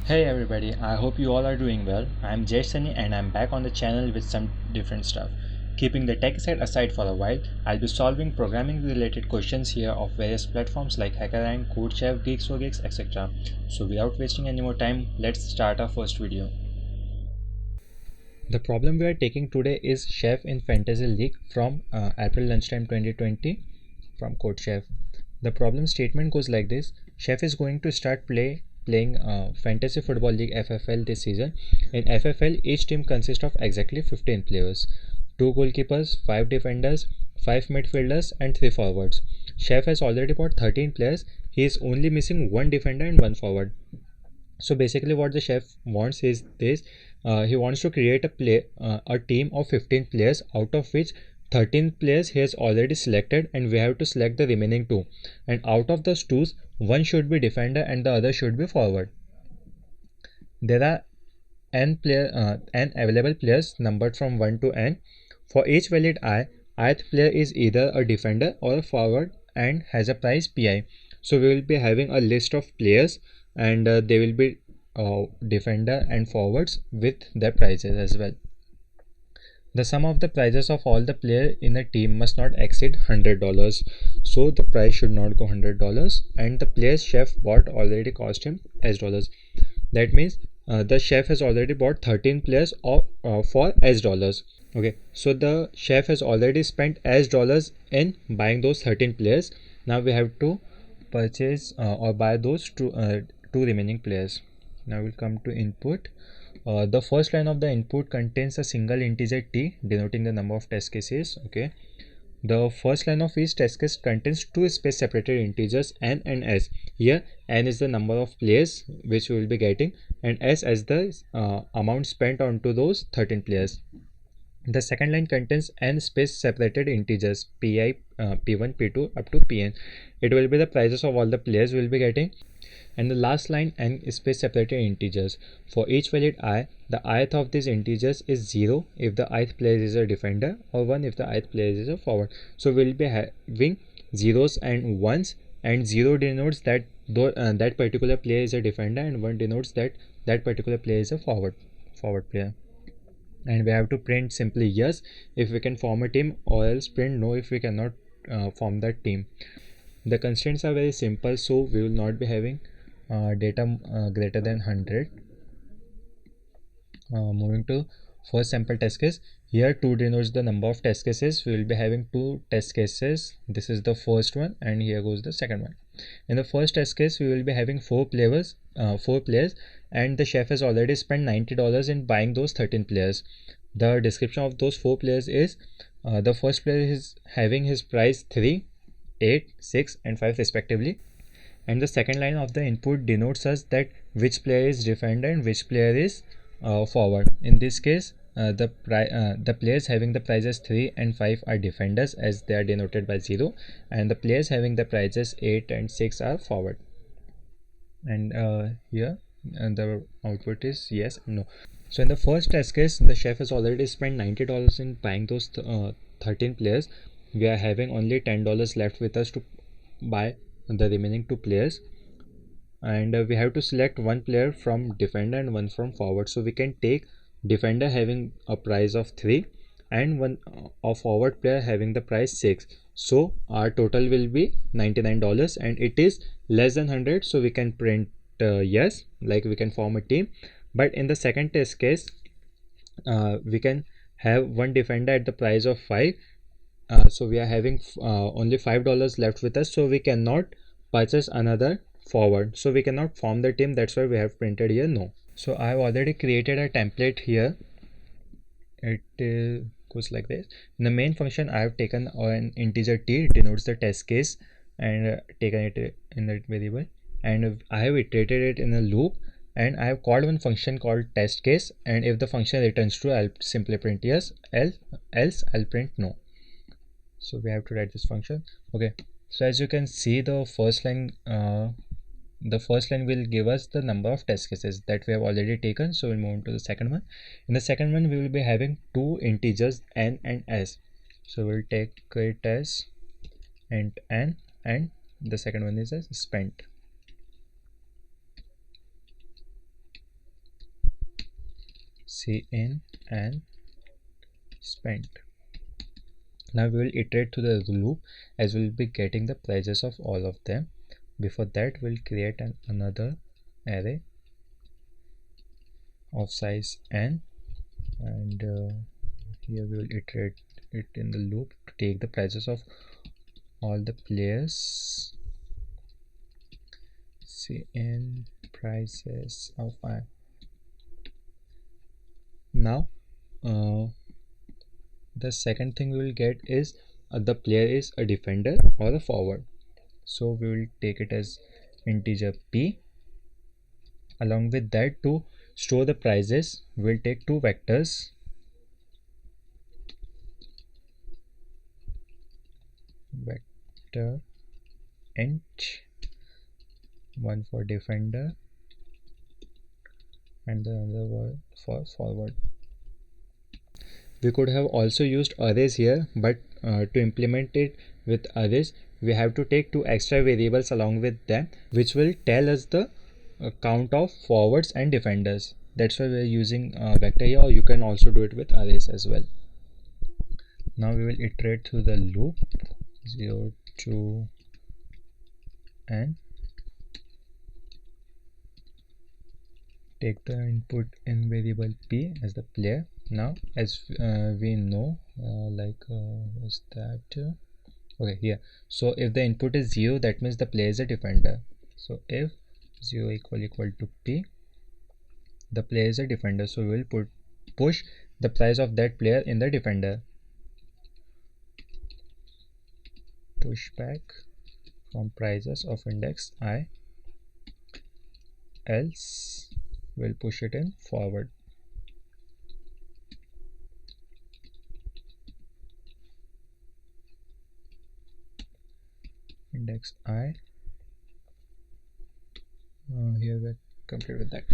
Hey everybody, I hope you all are doing well. I'm Jayesh Saini and I'm back on the channel with some different stuff. Keeping the tech side aside for a while, I'll be solving programming related questions here of various platforms like Hackerrank, CodeChef, Geeks, etc. So without wasting any more time, let's start our first video. The problem we are taking today is Chef in Fantasy League from April lunchtime 2020 from CodeChef. The problem statement goes like this: Chef is going to start playing Fantasy Football League FFL this season. In FFL, each team consists of exactly 15 players, 2 goalkeepers, 5 defenders, 5 midfielders, and 3 forwards. Chef has already bought 13 players. He is only missing 1 defender and 1 forward. So basically what the chef wants is this: he wants to create a team of 15 players, out of which 13 players he has already selected, and we have to select the remaining 2, and out of those 2, one should be defender and the other should be forward. There are n available players numbered from 1 to n. For each valid ith player is either a defender or a forward and has a price pi. So we will be having a list of players, and they will be defender and forwards with their prices as well. The sum of the prices of all the players in a team must not exceed $100. So the price should not go $100, and the player's chef bought already cost him S dollars. That means the chef has already bought 13 players for S dollars. Okay, so the chef has already spent S dollars in buying those 13 players. Now we have to purchase or buy those two remaining players. Now we'll come to input. The first line of the input contains a single integer t denoting the number of test cases. Okay, the first line of each test case contains two space separated integers n and s. Here n is the number of players which we will be getting, and s as the amount spent onto those 13 players. The second line contains n space separated integers pi, p1, p2 up to pn. It will be the prices of all the players we will be getting. And the last line n space separated integers. For each valid I, the ith of these integers is 0 if the ith player is a defender, or 1 if the ith player is a forward. So we will be having zeros and ones, and 0 denotes that that particular player is a defender, and 1 denotes that that particular player is a forward player. And we have to print simply yes if we can form a team, or else print no if we cannot form that team. The constraints are very simple, so we will not be having data greater than 100. Moving to first sample test case. Here 2 denotes the number of test cases. We will be having 2 test cases. This is the first one, and here goes the second one. In the first test case, we will be having 4 players, and the chef has already spent $90 in buying those 13 players. The description of those 4 players is the first player is having his price 3, 8, 6, and 5 respectively. And the second line of the input denotes us that which player is defender and which player is forward. In this case, the players having the prices 3 and 5 are defenders, as they are denoted by 0, and the players having the prices 8 and 6 are forward. And here the output is yes and no. So in the first test case, the chef has already spent $90 in buying those 13 players. We are having only $10 left with us to buy the remaining 2 players, and we have to select one player from defender and one from forward. So we can take defender having a price of 3 and one a forward player having the price 6. So our total will be $99, and it is less than 100, so we can print yes, like we can form a team. But in the second test case, we can have one defender at the price of 5. So we are having only $5 left with us, so we cannot purchase another forward, so we cannot form the team. That's why we have printed here no. So I have already created a template here. It goes like this. In the main function, I have taken an integer t, denotes the test case, and taken it in that variable, and I have iterated it in a loop, and I have called one function called test case, and if the function returns true, I'll simply print yes, else I'll print no. So we have to write this function. Okay, so as you can see, the first line will give us the number of test cases that we have already taken. So we'll move on to the second one. In the second one, we will be having 2 integers n and s. So we'll take it as int n, and the second one is as spent. in and spent. Now we will iterate through the loop as we'll be getting the prices of all of them. Before that, we'll create another array of size n, and here we will iterate it in the loop to take the prices of all the players. Cn prices of I. Now the second thing we will get is the player is a defender or a forward, so we will take it as integer p. Along with that, to store the prices, we'll take two vectors, vector int, one for defender and the other one for forward. We could have also used arrays here, but to implement it with arrays, we have to take two extra variables along with them, which will tell us the count of forwards and defenders. That's why we're using vector here, or you can also do it with arrays as well. Now we will iterate through the loop 0 to n. Take the input in variable p as the player. Now as we know, what's that? Okay, here. So if the input is 0, that means the player is a defender. So if 0 equal to p, the player is a defender, so we will push the price of that player in the defender. Push back from prices of index I, else we'll push it in forward. Index I. Here we're complete with that.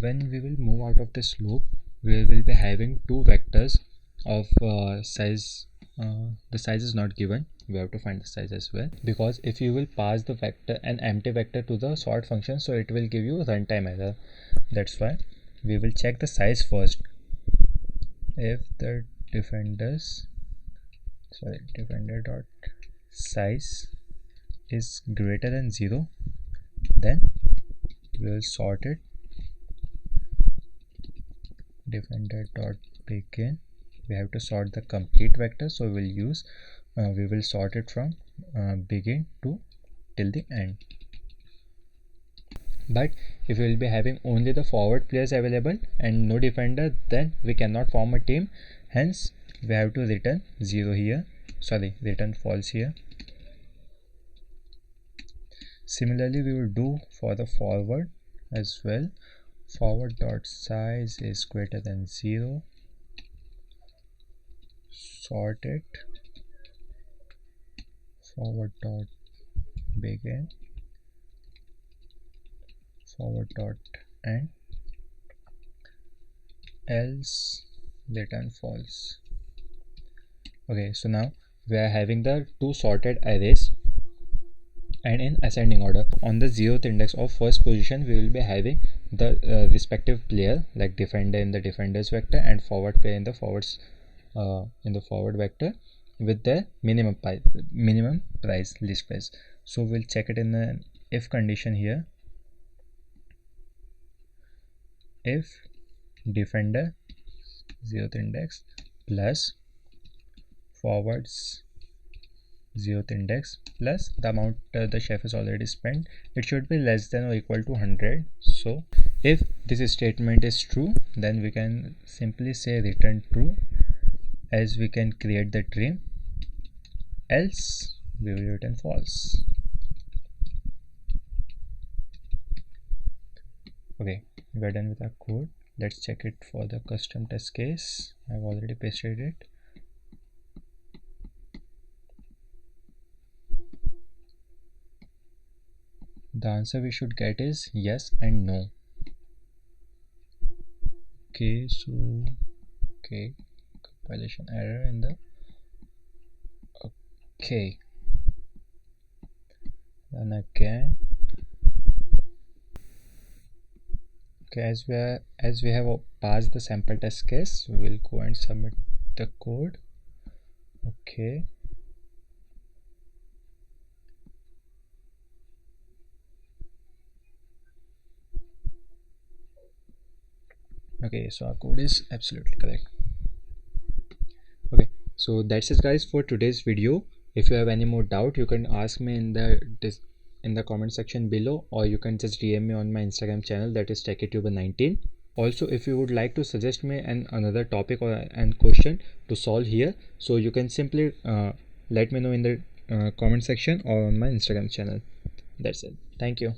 When we will move out of this loop, we will be having two vectors of size. The size is not given. We have to find the size as well, because if you will pass the vector, an empty vector, to the sort function, so it will give you runtime error. That's why we will check the size first. If the defender dot size is greater than 0, then we will sort it. Defender dot begin, we have to sort the complete vector, so we will sort it from begin to till the end. But if we will be having only the forward players available and no defender, then we cannot form a team. Hence we have to return 0 here, return false here. Similarly, we will do for the forward as well. Forward dot size is greater than 0. Sort it. Forward dot begin. Forward dot end. Else return false. Okay, so now we are having the two sorted arrays and in ascending order. On the 0th index of first position, we will be having the respective player, like defender in the defenders vector and forward player in the forwards in the forward vector, with the minimum price, list price. So we'll check it in the if condition here. If defender 0th index plus forwards 0th index plus the amount the chef is already spent, it should be less than or equal to 100. So if this statement is true, then we can simply say return true, as we can create the dream. Else we will return false. Okay, we are done with our code. Let's check it for the custom test case. I've already pasted it. The answer we should get is yes and no. Okay, so compilation error in the then again. Okay, as we have passed the sample test case, we will go and submit the code. Okay. Okay, so our code is absolutely correct. Okay, so that's it guys for today's video. If you have any more doubt, you can ask me in the comment section below, or you can just DM me on my Instagram channel, that is TechYouTuber19. Also, if you would like to suggest me another topic or an question to solve here, so you can simply let me know in the comment section or on my Instagram channel. That's it. Thank you.